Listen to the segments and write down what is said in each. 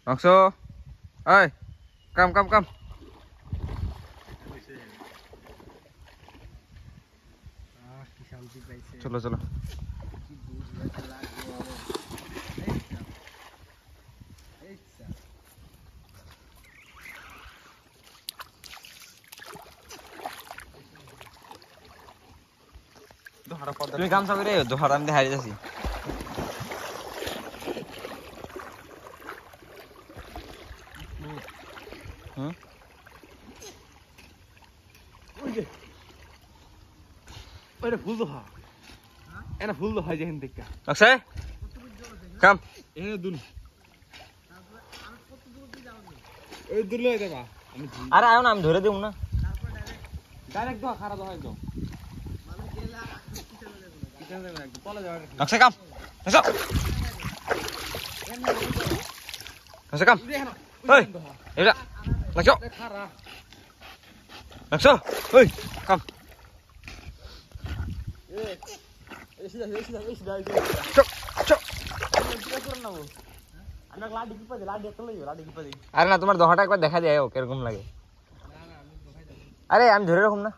Nokso, oi, come. चलो चलो তুমি কাম চাকরি দোহার আমি হারিয়ে যাচ্ছি ফুল দোহা এনা ফুল দোহা যেহেন দেখা নকশা কাম এনে দুল এই দুল লয়ে দেবা আমি আরে আয় না আমি ধরে দেব না ডাইরেক্ট দোহা খারাপ দোহা একদম মানে গেলা কিচেন যাবে একদম পলা যাবে নকশা কাম নকশা কাম ওই এটা নকশা খারা নকশা ওই কাম আরে না তোমার দহাটা একবার দেখা যায় কিরকম লাগে আরে আমি ধরে রাখুম না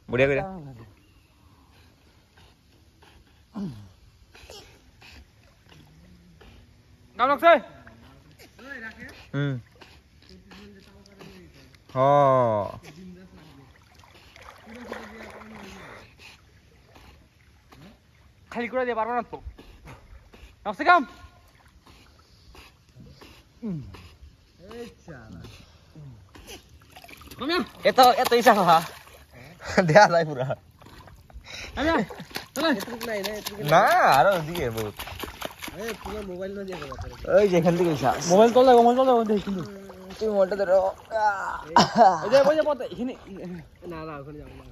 বুড়িয়া করে খালি করে দিয়ে পারবো না তো নকশা কাম এত ইচ্ছা দেখা যায় পুরা না আরো দিকে বহুত ওই যেখান থেকে মোবাইল চল দেখ কিন্তু তুমি মোবাইলটা ধরো না ওখানে যাবো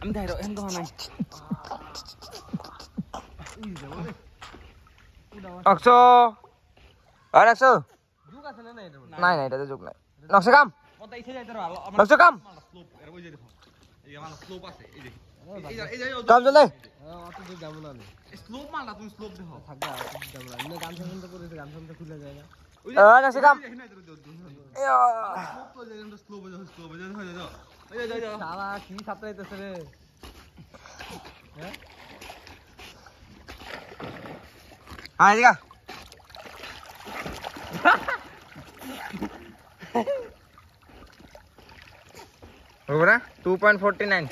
আমি ধাইরো এখান তো নাই নকশো আর একশো যুগ আছে না এটা নাই এটাতে যোগ নাই নকশা কাম কথা ইচ্ছে যাইতে পারো নকশা কাম স্লোপ এর ওই যে দেখো এই আমার স্লোপ আছে এই যে এই যে কাম চলে অত দূর যাব না স্লোপ মারলা তুমি স্লোপ দেখো থাকবে অত দূর যাব না গান শুনতে করেছে গান শুনতে খুলে যায় না নকশা কাম স্লোপ তো যে স্লোপ হয়ে যাও এই যে সারা কি সাতরাইতেছে রে হ্যাঁ আইগা ওরা 2.49